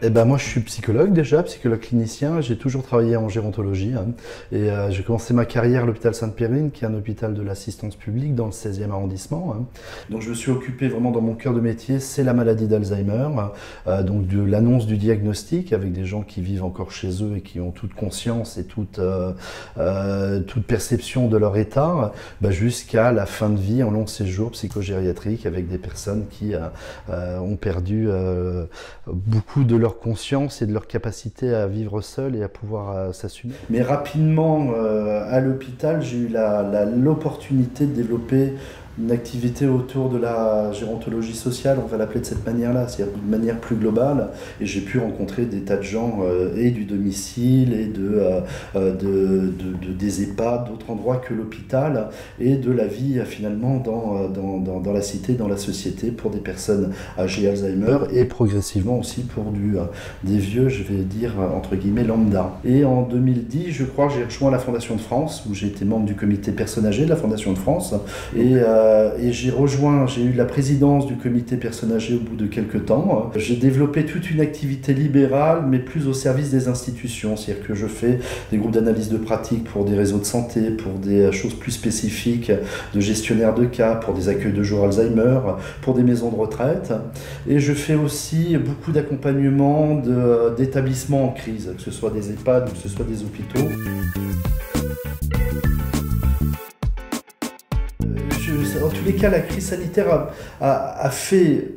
Eh ben moi je suis psychologue déjà, psychologue clinicien, j'ai toujours travaillé en gérontologie et j'ai commencé ma carrière à l'hôpital Sainte-Périne qui est un hôpital de l'assistance publique dans le 16e arrondissement. Donc je me suis occupé vraiment dans mon cœur de métier, c'est la maladie d'Alzheimer, donc de l'annonce du diagnostic avec des gens qui vivent encore chez eux et qui ont toute conscience et toute perception de leur état, jusqu'à la fin de vie en long séjour psychogériatrique avec des personnes qui ont perdu beaucoup de leur conscience et de leur capacité à vivre seul et à pouvoir s'assumer. Mais rapidement, à l'hôpital, j'ai eu l'opportunité de développer une activité autour de la gérontologie sociale, on va l'appeler de cette manière-là, c'est-à-dire d'une manière plus globale, et j'ai pu rencontrer des tas de gens et du domicile et des EHPAD, d'autres endroits que l'hôpital, et de la vie finalement dans la cité, dans la société, pour des personnes âgées Alzheimer, et progressivement aussi pour des vieux, je vais dire entre guillemets lambda. Et en 2010, je crois, j'ai rejoint la Fondation de France, où j'ai été membre du comité personnes âgées de la Fondation de France, et j'ai eu la présidence du comité personnes âgées au bout de quelques temps. J'ai développé toute une activité libérale, mais plus au service des institutions. C'est-à-dire que je fais des groupes d'analyse de pratique pour des réseaux de santé, pour des choses plus spécifiques de gestionnaires de cas, pour des accueils de jour Alzheimer, pour des maisons de retraite. Et je fais aussi beaucoup d'accompagnement d'établissements en crise, que ce soit des EHPAD ou que ce soit des hôpitaux. En tous les cas, la crise sanitaire a fait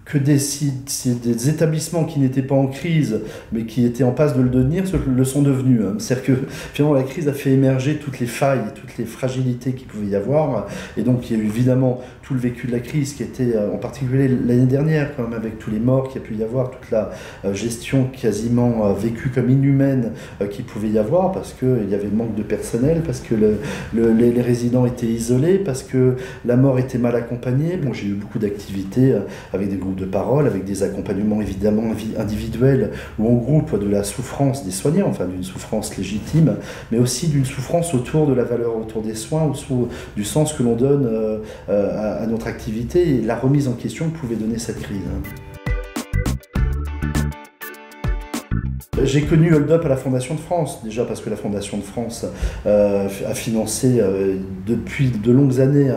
que des établissements qui n'étaient pas en crise, mais qui étaient en passe de le devenir, le sont devenus. C'est-à-dire que finalement la crise a fait émerger toutes les failles, toutes les fragilités qu'il pouvait y avoir, et donc il y a eu évidemment tout le vécu de la crise qui était en particulier l'année dernière, quand même, avec tous les morts qu'il y a pu y avoir, toute la gestion quasiment vécue comme inhumaine qu'il pouvait y avoir, parce qu'il y avait manque de personnel, parce que les résidents étaient isolés, parce que la mort était mal accompagnée. Bon, j'ai eu beaucoup d'activités avec des groupes de parole, avec des accompagnements évidemment individuels ou en groupe de la souffrance des soignants, enfin d'une souffrance légitime, mais aussi d'une souffrance autour de la valeur autour des soins, ou du sens que l'on donne à notre activité et la remise en question que pouvait donner cette crise. J'ai connu Hold Up à la Fondation de France, déjà parce que la Fondation de France a financé depuis de longues années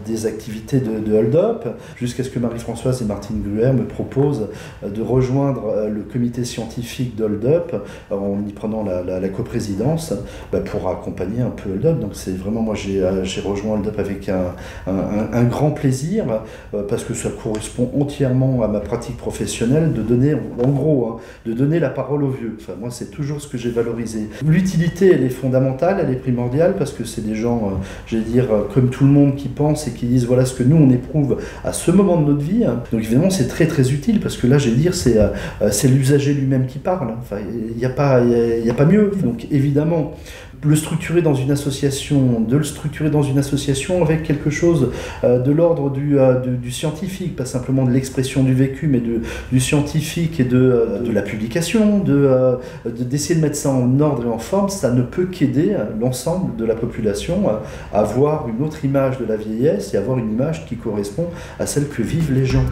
des activités de Hold Up, jusqu'à ce que Marie-Françoise et Martine Gruer me proposent de rejoindre le comité scientifique de Hold Up en y prenant la coprésidence pour accompagner un peu Hold Up. Donc c'est vraiment, moi j'ai rejoint Hold Up avec un grand plaisir, parce que ça correspond entièrement à ma pratique professionnelle de donner, en gros, de donner la parole aux vieux. Enfin, moi, c'est toujours ce que j'ai valorisé. L'utilité, elle est fondamentale, elle est primordiale, parce que c'est des gens, j'allais dire, comme tout le monde, qui pensent et qui disent voilà ce que nous, on éprouve à ce moment de notre vie. Donc, évidemment, c'est très, très utile, parce que là, j'allais dire, c'est l'usager lui-même qui parle. Enfin, il n'y a pas mieux. Donc, évidemment, de le structurer dans une association avec quelque chose de l'ordre du scientifique, pas simplement de l'expression du vécu, mais du scientifique et de la publication, d'essayer de mettre ça en ordre et en forme, ça ne peut qu'aider l'ensemble de la population à avoir une autre image de la vieillesse et avoir une image qui correspond à celle que vivent les gens.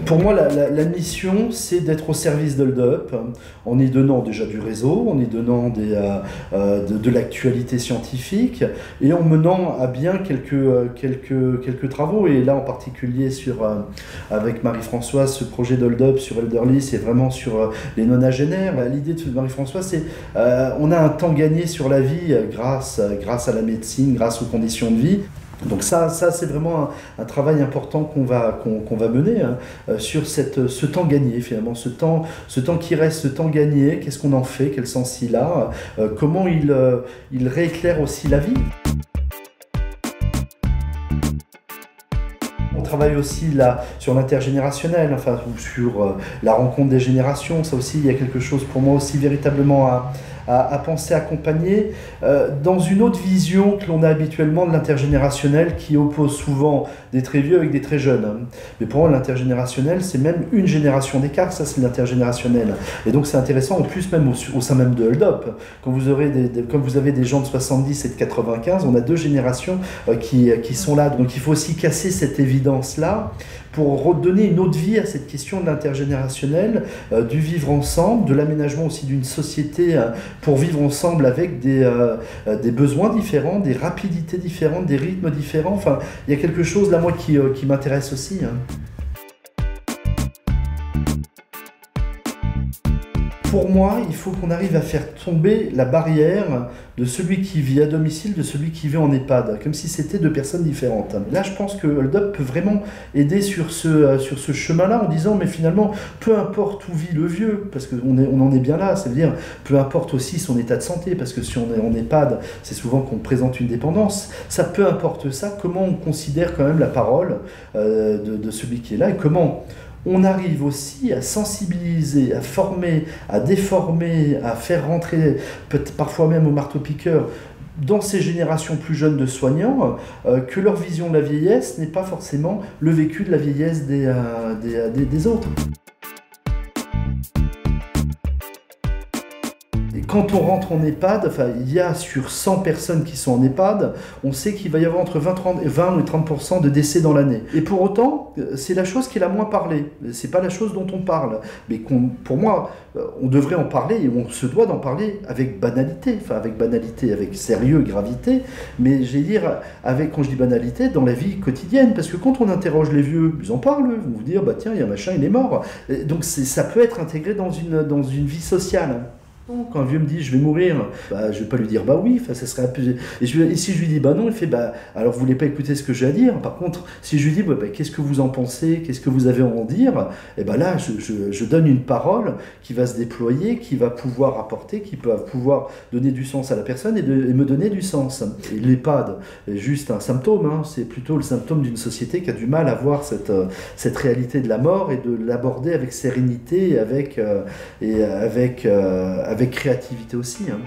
Pour moi, la mission, c'est d'être au service d'Hold Up, en y donnant déjà du réseau, en y donnant de l'actualité scientifique, et en menant à bien quelques travaux. Et là, en particulier, avec Marie-Françoise, ce projet d'Hold Up sur Elderly, c'est vraiment sur les nonagénaires. L'idée de Marie-Françoise, c'est on a un temps gagné sur la vie grâce à la médecine, grâce aux conditions de vie. Donc ça c'est vraiment un travail important qu'on va mener sur ce temps gagné, finalement, ce temps qui reste, ce temps gagné, qu'est-ce qu'on en fait, quel sens il a, comment il rééclaire aussi la vie. On travaille aussi là sur l'intergénérationnel, enfin, ou sur la rencontre des générations. Ça aussi, il y a quelque chose pour moi aussi véritablement à penser, accompagner, dans une autre vision que l'on a habituellement de l'intergénérationnel, qui oppose souvent des très vieux avec des très jeunes. Mais pour moi, l'intergénérationnel, c'est même une génération d'écart, ça c'est l'intergénérationnel. Et donc c'est intéressant, en plus même au sein même de Hold Up, quand vous avez des gens de 70 et de 95, on a deux générations qui sont là. Donc il faut aussi casser cette évidence-là pour redonner une autre vie à cette question de l'intergénérationnel, du vivre ensemble, de l'aménagement aussi d'une société pour vivre ensemble avec des besoins différents, des rapidités différentes, des rythmes différents. Enfin, il y a quelque chose là, moi, qui m'intéresse aussi. Pour moi, il faut qu'on arrive à faire tomber la barrière de celui qui vit à domicile, de celui qui vit en EHPAD, comme si c'était deux personnes différentes. Là, je pense que Hold Up peut vraiment aider sur ce chemin-là en disant, mais finalement, peu importe où vit le vieux, parce qu'on en est bien là, c'est-à-dire, peu importe aussi son état de santé, parce que si on est en EHPAD, c'est souvent qu'on présente une dépendance, ça peu importe ça, comment on considère quand même la parole de celui qui est là, et comment on arrive aussi à sensibiliser, à former, à déformer, à faire rentrer, peut-être parfois même au marteau-piqueur, dans ces générations plus jeunes de soignants, que leur vision de la vieillesse n'est pas forcément le vécu de la vieillesse des autres. Quand on rentre en EHPAD, enfin, il y a sur 100 personnes qui sont en EHPAD, on sait qu'il va y avoir entre 20 et 30% de décès dans l'année. Et pour autant, c'est la chose qui est la moins parlée. C'est pas la chose dont on parle. Mais pour moi, on devrait en parler et on se doit d'en parler avec banalité. Enfin, avec banalité, avec sérieux, gravité. Mais j'ai dire, quand je dis banalité, dans la vie quotidienne. Parce que quand on interroge les vieux, ils en parlent. Ils vont vous dire, bah tiens, il y a machin, il est mort. Et donc ça peut être intégré dans une vie sociale. Quand un vieux me dit je vais mourir, bah, je vais pas lui dire bah oui, ça serait un peu... Et si je lui dis bah non, il fait bah alors vous voulez pas écouter ce que j'ai à dire. Par contre, si je lui dis bah, qu'est-ce que vous en pensez, qu'est-ce que vous avez à en dire, et bah là je donne une parole qui va se déployer, qui va pouvoir apporter, qui peut pouvoir donner du sens à la personne et me donner du sens. Et l'EHPAD est juste un symptôme, hein, c'est plutôt le symptôme d'une société qui a du mal à voir cette réalité de la mort et de l'aborder avec sérénité et avec créativité aussi. Hein.